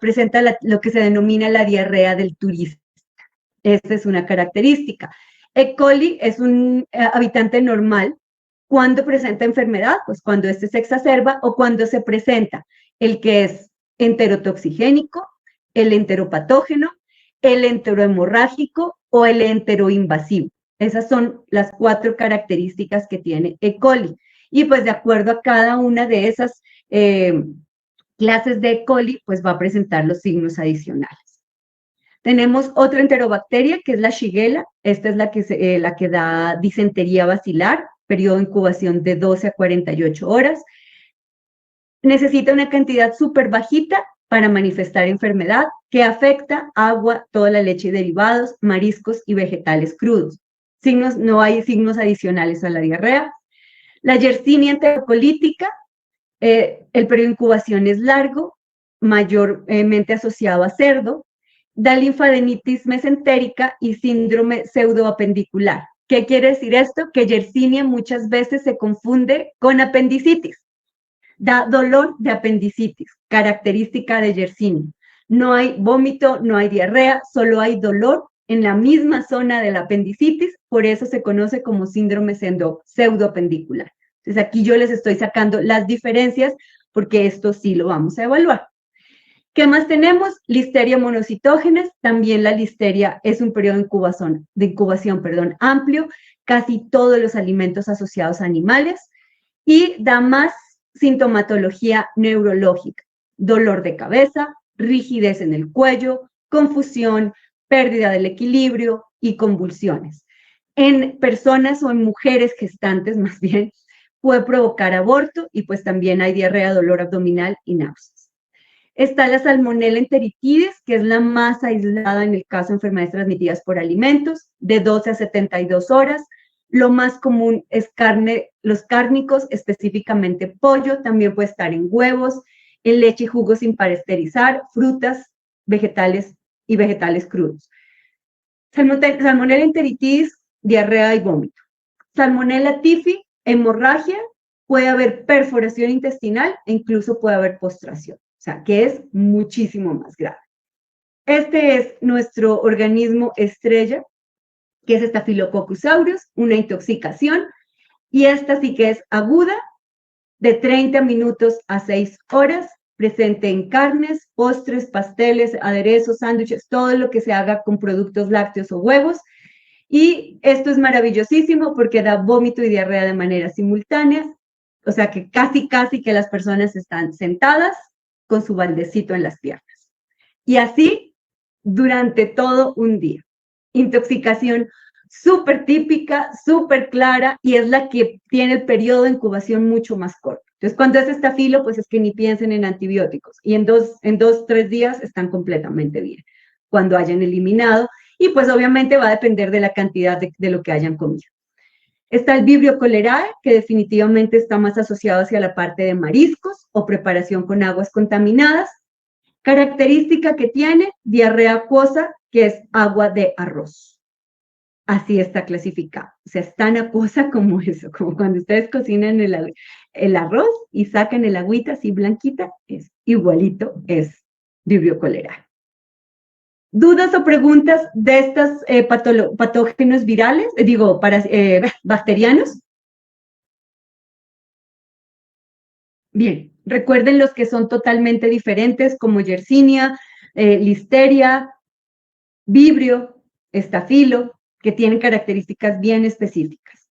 presenta lo que se denomina la diarrea del turista. Esta es una característica. E. coli es un habitante normal. ¿Cuándo presenta enfermedad? Pues cuando este se exacerba o cuando se presenta el que es enterotoxigénico, el enteropatógeno, el enterohemorrágico o el enteroinvasivo. Esas son las 4 características que tiene E. coli. Y pues de acuerdo a cada una de esas clases de E. coli, pues va a presentar los signos adicionales. Tenemos otra enterobacteria que es la Shigella. Esta es la que da disentería basilar periodo de incubación de 12 a 48 horas. Necesita una cantidad súper bajita para manifestar enfermedad que afecta agua, toda la leche y derivados, mariscos y vegetales crudos. No hay signos adicionales a la diarrea. La Yersinia enterocolítica, el periodo de incubación es largo, mayormente asociado a cerdo, da linfadenitis mesentérica y síndrome pseudoapendicular. ¿Qué quiere decir esto? Que Yersinia muchas veces se confunde con apendicitis. Da dolor de apendicitis, característica de Yersinia. No hay vómito, no hay diarrea, solo hay dolor en la misma zona de la apendicitis, por eso se conoce como síndrome pseudoapendicular. Entonces aquí yo les estoy sacando las diferencias porque esto sí lo vamos a evaluar. ¿Qué más tenemos? Listeria monocitógenes. También la listeria es un periodo de incubación amplio, casi todos los alimentos asociados a animales, y da más sintomatología neurológica, dolor de cabeza, rigidez en el cuello, confusión, pérdida del equilibrio y convulsiones. En personas o en mujeres gestantes, más bien, puede provocar aborto y pues también hay diarrea, dolor abdominal y náuseas. Está la Salmonella enteritidis, que es la más aislada en el caso de enfermedades transmitidas por alimentos, de 12 a 72 horas. Lo más común es los cárnicos, específicamente pollo, también puede estar en huevos, en leche y jugos sin pasteurizar, frutas, vegetales y vegetales crudos. Salmonella enteritidis, diarrea y vómito. Salmonella typhi, hemorragia, puede haber perforación intestinal e incluso puede haber postración, o sea, que es muchísimo más grave. Este es nuestro organismo estrella, que es Staphylococcus aureus, una intoxicación, y esta sí que es aguda, de 30 minutos a 6 horas, presente en carnes, postres, pasteles, aderezos, sándwiches, todo lo que se haga con productos lácteos o huevos. Y esto es maravillosísimo porque da vómito y diarrea de manera simultánea, o sea que casi que las personas están sentadas con su baldecito en las piernas. Y así durante todo un día. Intoxicación súper típica, súper clara, y es la que tiene el periodo de incubación mucho más corto. Entonces, cuando es estafilo, pues es que ni piensen en antibióticos, y en dos, 3 días están completamente bien, cuando hayan eliminado, y pues obviamente va a depender de la cantidad de lo que hayan comido. Está el Vibrio cholerae, que definitivamente está más asociado hacia la parte de mariscos o preparación con aguas contaminadas. Característica que tiene, diarrea acuosa, que es agua de arroz. Así está clasificado. O sea, es tan acuosa como eso, como cuando ustedes cocinan el arroz y sacan el agüita así blanquita, es igualito, es Vibrio cholerae. ¿Dudas o preguntas de estos patógenos virales, bacterianos? Bien, recuerden los que son totalmente diferentes, como Yersinia, Listeria, Vibrio, Estafilo, que tienen características bien específicas.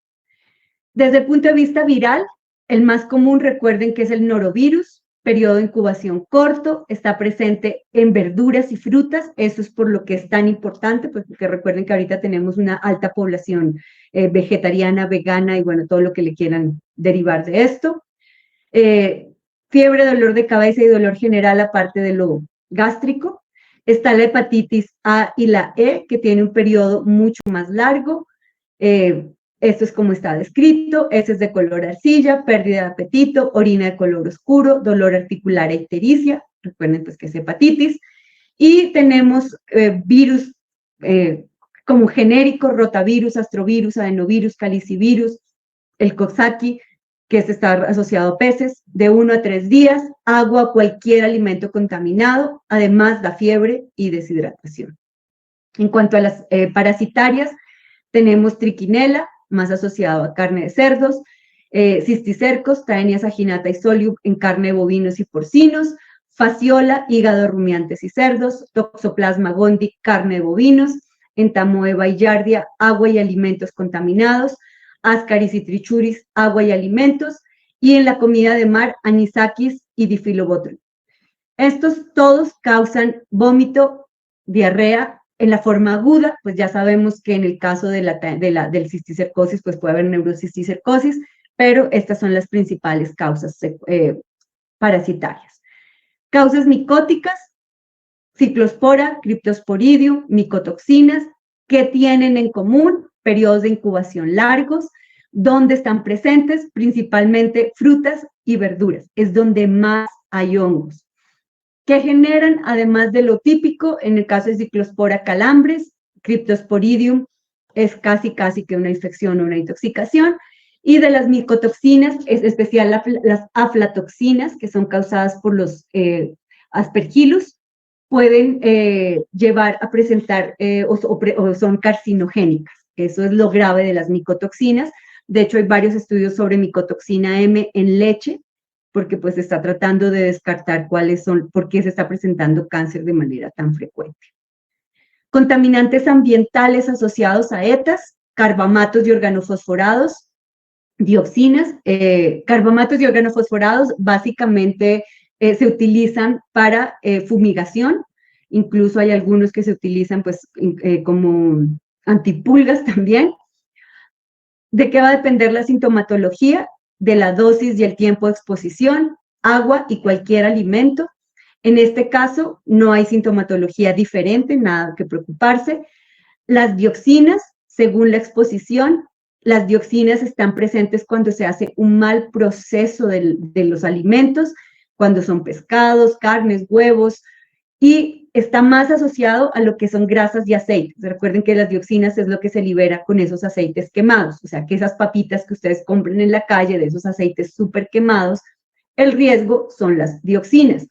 Desde el punto de vista viral, el más común, recuerden que es el norovirus, periodo de incubación corto, está presente en verduras y frutas, eso es por lo que es tan importante, pues porque recuerden que ahorita tenemos una alta población vegetariana, vegana y bueno, todo lo que le quieran derivar de esto. Fiebre, dolor de cabeza y dolor general aparte de lo gástrico. Está la hepatitis A y la E, que tiene un periodo mucho más largo. Esto es como está descrito. Ese es de color arcilla, pérdida de apetito, orina de color oscuro, dolor articular e ictericia. Recuerden pues que es hepatitis. Y tenemos virus como genérico, rotavirus, astrovirus, adenovirus, calicivirus, el Coxsackie, que está asociado a peces, de 1 a 3 días, agua, cualquier alimento contaminado, además da fiebre y deshidratación. En cuanto a las parasitarias, tenemos trichinella, más asociado a carne de cerdos, cisticercos, Taenia saginata y solium en carne de bovinos y porcinos, fasciola, hígado, rumiantes y cerdos, toxoplasma gondii, carne de bovinos, entamoeba y giardia, agua y alimentos contaminados, Ascaris y trichuris, agua y alimentos, y en la comida de mar, anisakis y difilobotrum. Estos todos causan vómito, diarrea En la forma aguda, pues ya sabemos que en el caso del cisticercosis, pues puede haber neurocisticercosis, pero estas son las principales causas parasitarias. Causas micóticas, ciclospora, criptosporidium, micotoxinas, que tienen en común periodos de incubación largos, donde están presentes principalmente frutas y verduras, es donde más hay hongos, que generan, además de lo típico, en el caso de ciclospora, calambres, criptosporidium es casi que una infección o una intoxicación, y de las micotoxinas, es especial las aflatoxinas, que son causadas por los aspergillus, pueden llevar a presentar o son carcinogénicas. Eso es lo grave de las micotoxinas. De hecho, hay varios estudios sobre micotoxina M en leche, porque pues se está tratando de descartar por qué se está presentando cáncer de manera tan frecuente. Contaminantes ambientales asociados a ETAs, carbamatos y organofosforados, dioxinas. Carbamatos y organofosforados básicamente se utilizan para fumigación, incluso hay algunos que se utilizan pues como antipulgas también. ¿De qué va a depender la sintomatología? De la dosis y el tiempo de exposición, agua y cualquier alimento. En este caso no hay sintomatología diferente, nada que preocuparse. Las dioxinas, según la exposición, las dioxinas están presentes cuando se hace un mal proceso de los alimentos, cuando son pescados, carnes, huevos, y está más asociado a lo que son grasas y aceites. Recuerden que las dioxinas es lo que se libera con esos aceites quemados, o sea, que esas papitas que ustedes compren en la calle, de esos aceites súper quemados, el riesgo son las dioxinas.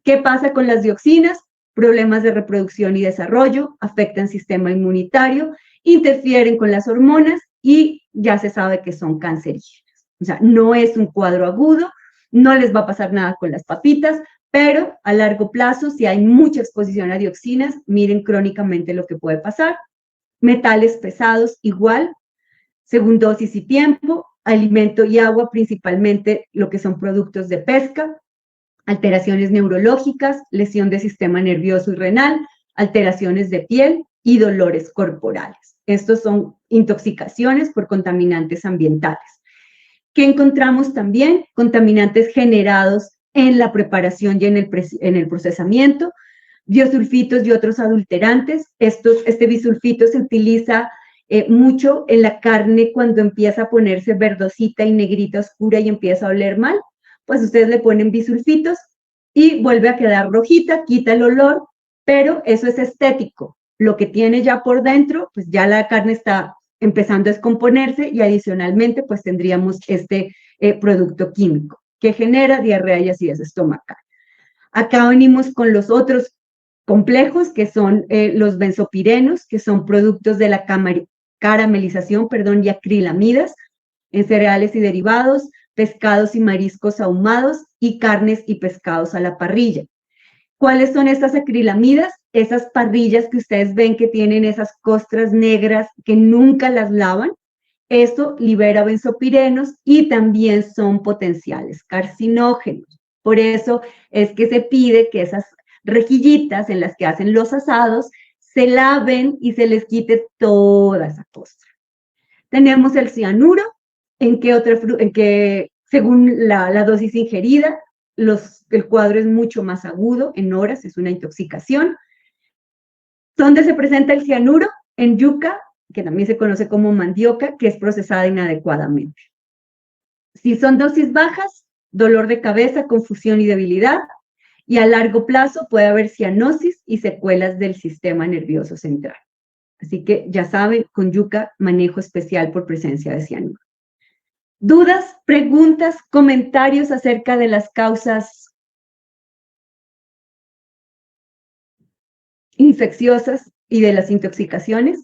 ¿Qué pasa con las dioxinas? Problemas de reproducción y desarrollo, afectan el sistema inmunitario, interfieren con las hormonas y ya se sabe que son cancerígenas. O sea, no es un cuadro agudo, no les va a pasar nada con las papitas, pero a largo plazo, si hay mucha exposición a dioxinas, miren crónicamente lo que puede pasar. Metales pesados igual, según dosis y tiempo, alimento y agua, principalmente lo que son productos de pesca, alteraciones neurológicas, lesión del sistema nervioso y renal, alteraciones de piel y dolores corporales. Estos son intoxicaciones por contaminantes ambientales. ¿Qué encontramos también? Contaminantes generados en la preparación y en el procesamiento, biosulfitos y otros adulterantes. Este bisulfito se utiliza mucho en la carne cuando empieza a ponerse verdosita y negrita oscura y empieza a oler mal. Pues ustedes le ponen bisulfitos y vuelve a quedar rojita, quita el olor, pero eso es estético. Lo que tiene ya por dentro, pues ya la carne está empezando a descomponerse y adicionalmente pues tendríamos este producto químico que genera diarrea y acidez estomacal. Acá venimos con los otros complejos que son los benzopirenos, que son productos de la caramelización, y acrilamidas en cereales y derivados, pescados y mariscos ahumados y carnes y pescados a la parrilla. ¿Cuáles son estas acrilamidas? Esas parrillas que ustedes ven que tienen esas costras negras que nunca las lavan. Esto libera benzopirenos y también son potenciales carcinógenos. Por eso es que se pide que esas rejillitas en las que hacen los asados se laven y se les quite toda esa costra. Tenemos el cianuro, en que según la dosis ingerida, el cuadro es mucho más agudo, en horas, es una intoxicación. ¿Dónde se presenta el cianuro? En yuca, que también se conoce como mandioca, que es procesada inadecuadamente. Si son dosis bajas, dolor de cabeza, confusión y debilidad, y a largo plazo puede haber cianosis y secuelas del sistema nervioso central. Así que ya saben, con yuca, manejo especial por presencia de cianuro. ¿Dudas, preguntas, comentarios acerca de las causas infecciosas y de las intoxicaciones?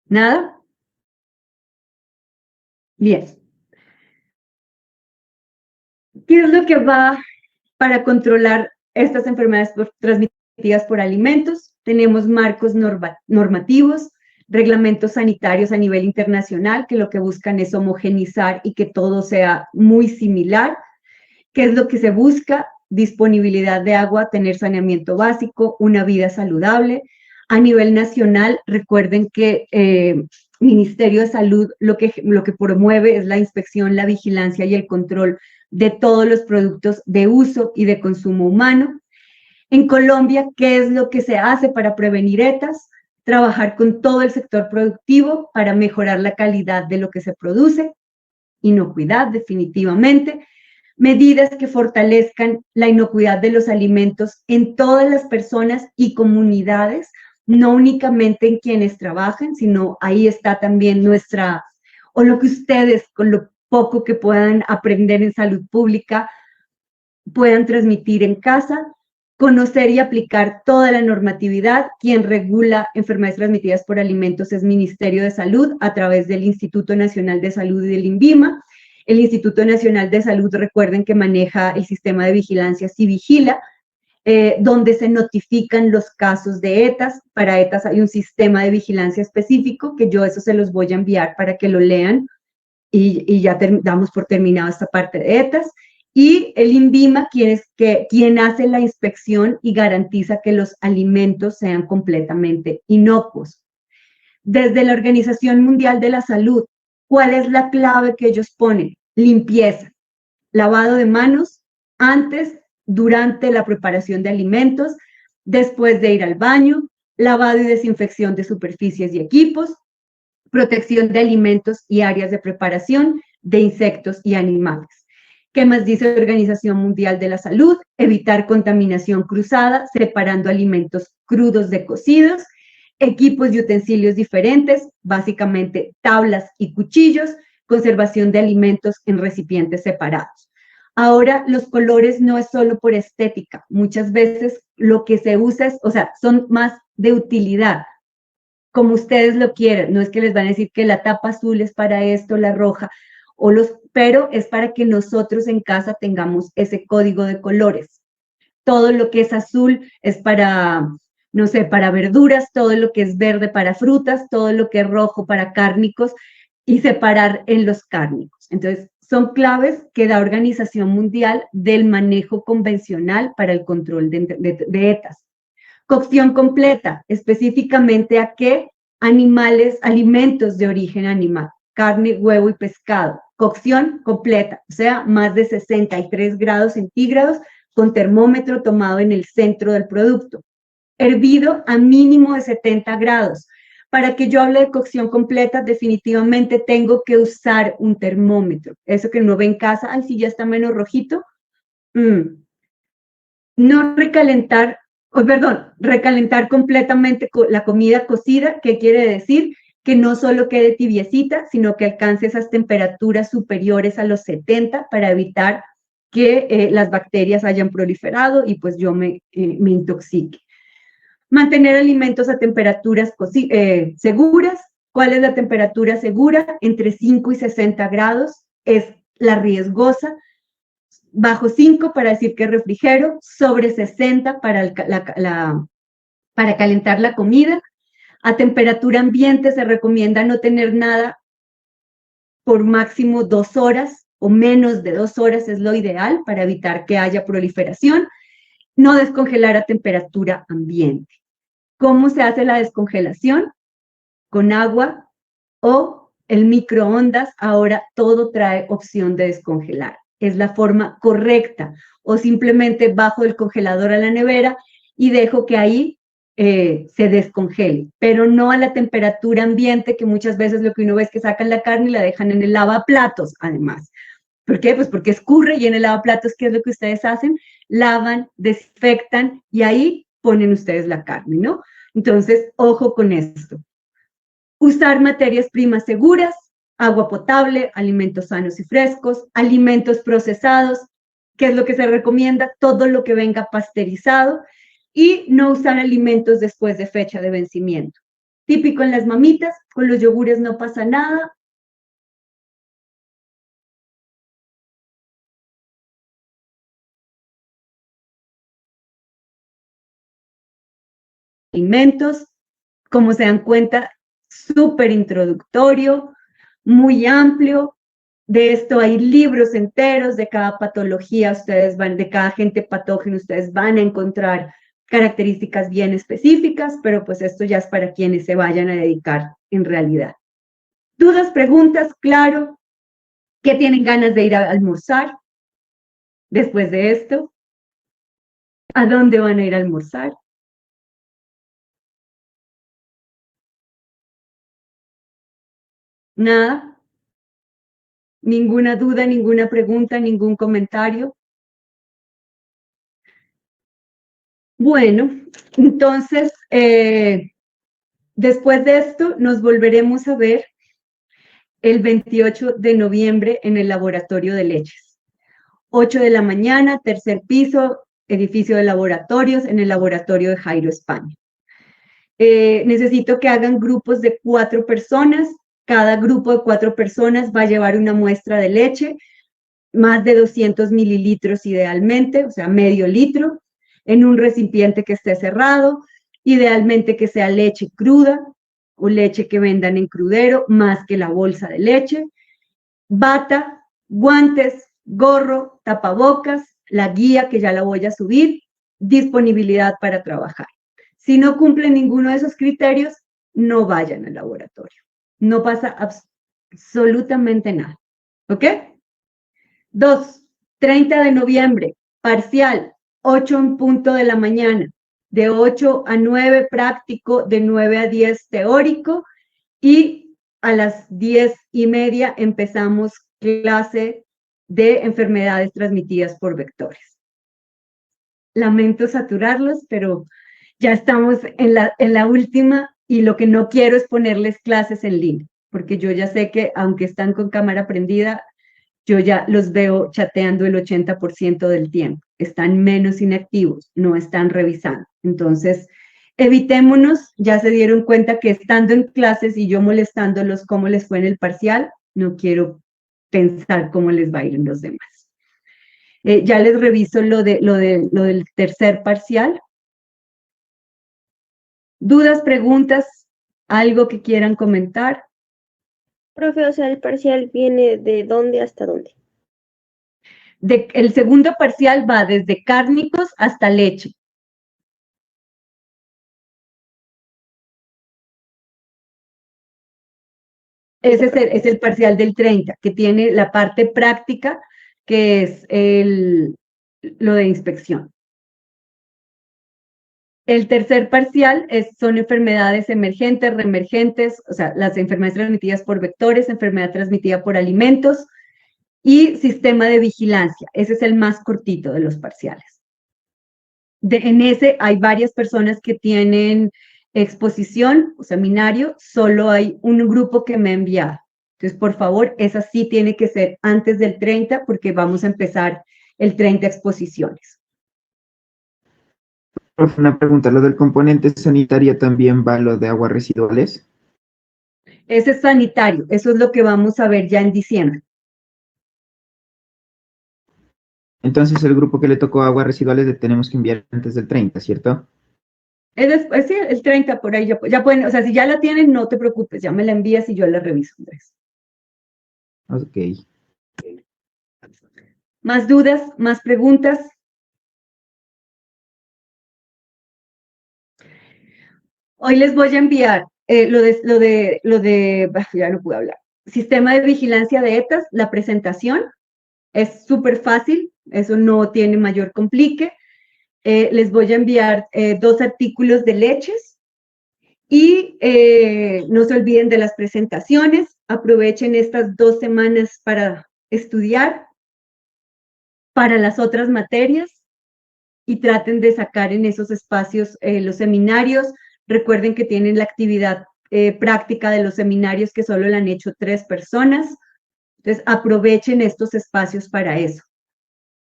¿Nada? Bien. ¿Qué es lo que va para controlar estas enfermedades transmitidas por alimentos? Tenemos marcos normativos, reglamentos sanitarios a nivel internacional que lo que buscan es homogenizar y que todo sea muy similar. ¿Qué es lo que se busca? disponibilidad de agua, tener saneamiento básico, una vida saludable. A nivel nacional, recuerden que Ministerio de Salud lo que promueve es la inspección, la vigilancia y el control de todos los productos de uso y de consumo humano. En Colombia, ¿qué es lo que se hace para prevenir ETAs? Trabajar con todo el sector productivo para mejorar la calidad de lo que se produce, inocuidad definitivamente, medidas que fortalezcan la inocuidad de los alimentos en todas las personas y comunidades, no únicamente en quienes trabajan, sino ahí está también o lo que ustedes, con lo poco que puedan aprender en salud pública, puedan transmitir en casa, conocer y aplicar toda la normatividad. Quien regula enfermedades transmitidas por alimentos es Ministerio de Salud a través del Instituto Nacional de Salud y del INVIMA. El Instituto Nacional de Salud, recuerden que maneja el sistema de vigilancia Civigila, donde se notifican los casos de ETAs. Para ETAs hay un sistema de vigilancia específico, que yo eso se los voy a enviar para que lo lean, y ya damos por terminada esta parte de ETAs. Y el INVIMA, quien hace la inspección y garantiza que los alimentos sean completamente inocuos. Desde la Organización Mundial de la Salud, ¿cuál es la clave que ellos ponen? Limpieza, lavado de manos antes, durante la preparación de alimentos, después de ir al baño, lavado y desinfección de superficies y equipos, protección de alimentos y áreas de preparación de insectos y animales. ¿Qué más dice la Organización Mundial de la Salud? Evitar contaminación cruzada, separando alimentos crudos de cocidos, equipos y utensilios diferentes, básicamente tablas y cuchillos, conservación de alimentos en recipientes separados. Ahora, los colores no es solo por estética, muchas veces lo que se usa son más de utilidad, como ustedes lo quieran. No es que les van a decir que la tapa azul es para esto, la roja, pero es para que nosotros en casa tengamos ese código de colores. Todo lo que es azul es para, no sé, para verduras, todo lo que es verde para frutas, todo lo que es rojo para cárnicos, y separar en los cárnicos. Entonces, son claves que da Organización Mundial del manejo convencional para el control de ETAs. Cocción completa, específicamente a qué alimentos de origen animal, carne, huevo y pescado. Cocción completa, o sea, más de 63 grados centígrados con termómetro tomado en el centro del producto. Hervido a mínimo de 70 grados. Para que yo hable de cocción completa, definitivamente tengo que usar un termómetro. Eso que uno ve en casa, ay, sí, ya está menos rojito. No recalentar, recalentar completamente la comida cocida. ¿Qué quiere decir? Que no solo quede tibiecita, sino que alcance esas temperaturas superiores a los 70 para evitar que las bacterias hayan proliferado y pues yo me intoxique. Mantener alimentos a temperaturas seguras. ¿Cuál es la temperatura segura? Entre 5 y 60 grados es la riesgosa. Bajo 5 para decir que es refrigero, sobre 60 para calentar la comida. A temperatura ambiente se recomienda no tener nada por máximo 2 horas o menos de 2 horas es lo ideal para evitar que haya proliferación. No descongelar a temperatura ambiente. ¿Cómo se hace la descongelación? Con agua o el microondas. Ahora todo trae opción de descongelar. Es la forma correcta. O simplemente bajo el congelador a la nevera y dejo que ahí se descongele, pero no a la temperatura ambiente, que muchas veces lo que uno ve es que sacan la carne y la dejan en el lavaplatos, además. ¿Por qué? Pues porque escurre, y en el lavaplatos, ¿qué es lo que ustedes hacen? Lavan, desinfectan y ahí ponen ustedes la carne, ¿no? Entonces, ojo con esto. Usar materias primas seguras, agua potable, alimentos sanos y frescos, alimentos procesados. ¿Qué es lo que se recomienda? Todo lo que venga pasteurizado, y no usar alimentos después de fecha de vencimiento. Típico en las mamitas, con los yogures no pasa nada. Alimentos, como se dan cuenta, súper introductorio, muy amplio, De esto hay libros enteros de cada patología, de cada agente patógeno, ustedes van a encontrar características bien específicas, pero pues esto ya es para quienes se vayan a dedicar en realidad. ¿Dudas, preguntas? Claro. ¿Qué tienen ganas de ir a almorzar después de esto? ¿A dónde van a ir a almorzar? Nada. Ninguna duda, ninguna pregunta, ningún comentario. Bueno, entonces, después de esto nos volveremos a ver el 28 de noviembre en el laboratorio de leches. 8 de la mañana, tercer piso, edificio de laboratorios, en el laboratorio de Jairo España. Necesito que hagan grupos de 4 personas. Cada grupo de 4 personas va a llevar una muestra de leche, más de 200 mililitros idealmente, o sea, medio litro, en un recipiente que esté cerrado, idealmente que sea leche cruda o leche que vendan en crudero, más que la bolsa de leche, bata, guantes, gorro, tapabocas, la guía que ya la voy a subir, disponibilidad para trabajar. Si no cumplen ninguno de esos criterios, no vayan al laboratorio. No pasa absolutamente nada. ¿Ok? 2, 30 de noviembre, parcial, 8 en punto de la mañana, de 8 a 9 práctico, de 9 a 10 teórico, y a las 10:30 empezamos clase de enfermedades transmitidas por vectores. Lamento saturarlos, pero ya estamos en la última, y lo que no quiero es ponerles clases en línea, porque yo ya sé que aunque están con cámara prendida, yo ya los veo chateando el 80% del tiempo, están menos inactivos, no están revisando. Entonces, evitémonos, ya se dieron cuenta que estando en clases y yo molestándolos cómo les fue en el parcial, no quiero pensar cómo les va a ir en los demás. Ya les reviso lo del tercer parcial. ¿Dudas, preguntas, algo que quieran comentar? Profe, o sea, el parcial viene de dónde hasta dónde. El segundo parcial va desde cárnicos hasta leche. Ese es el parcial del 30, que tiene la parte práctica, que es lo de inspección. El tercer parcial son enfermedades emergentes, reemergentes, o sea, las enfermedades transmitidas por vectores, enfermedad transmitida por alimentos y sistema de vigilancia. Ese es el más cortito de los parciales. En ese hay varias personas que tienen exposición o seminario, solo hay un grupo que me ha enviado. Entonces, por favor, esa sí tiene que ser antes del 30 porque vamos a empezar el 30 exposiciones. Profe, una pregunta, ¿lo del componente sanitario también va lo de aguas residuales? Ese es sanitario, eso es lo que vamos a ver ya en diciembre. Entonces el grupo que le tocó aguas residuales le tenemos que enviar antes del 30, ¿cierto? Sí, el 30 por ahí, ya pueden, o sea, si ya la tienen, no te preocupes, ya me la envías y yo la reviso, Andrés. Ok. ¿Más dudas? ¿Más preguntas? Hoy les voy a enviar ya no pude hablar. Sistema de vigilancia de ETAs, la presentación. Es súper fácil, eso no tiene mayor complique. Les voy a enviar 2 artículos de leches y no se olviden de las presentaciones. Aprovechen estas 2 semanas para estudiar para las otras materias y traten de sacar en esos espacios los seminarios. Recuerden que tienen la actividad práctica de los seminarios que solo la han hecho 3 personas. Entonces, aprovechen estos espacios para eso.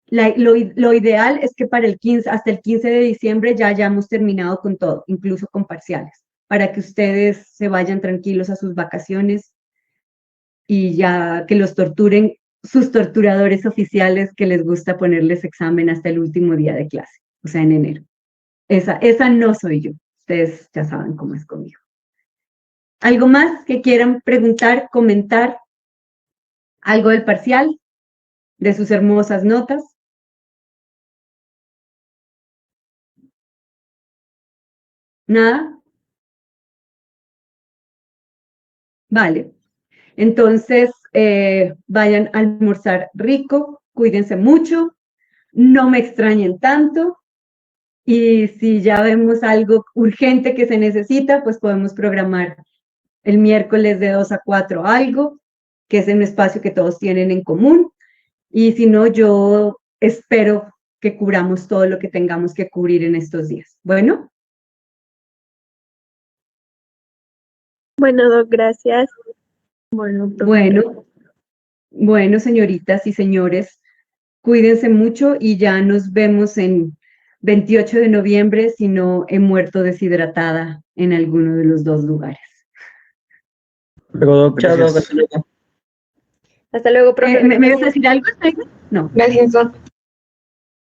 Lo ideal es que hasta el 15 de diciembre ya hayamos terminado con todo, incluso con parciales, para que ustedes se vayan tranquilos a sus vacaciones y ya que los torturen sus torturadores oficiales que les gusta ponerles examen hasta el último día de clase, o sea, en enero. Esa no soy yo. Ustedes ya saben cómo es conmigo. ¿Algo más que quieran preguntar, comentar? ¿Algo del parcial? ¿De sus hermosas notas? ¿Nada? Vale. Entonces, vayan a almorzar rico, cuídense mucho, no me extrañen tanto y si ya vemos algo urgente que se necesita, pues podemos programar el miércoles de 2 a 4 algo, que es un espacio que todos tienen en común. Y si no, yo espero que cubramos todo lo que tengamos que cubrir en estos días. Bueno. Bueno, Doc, gracias. Bueno, Bueno, señoritas y señores, cuídense mucho y ya nos vemos en 28 de noviembre si no he muerto deshidratada en alguno de los dos lugares. Luego, Doc, chao, Doc, Gracias. hasta luego. hasta luego, profe. ¿Me ibas a decir algo? No. Gracias, Doc.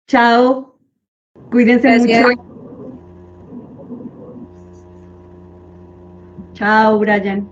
Chao. Cuídense Gracias. mucho. Chao, Brian.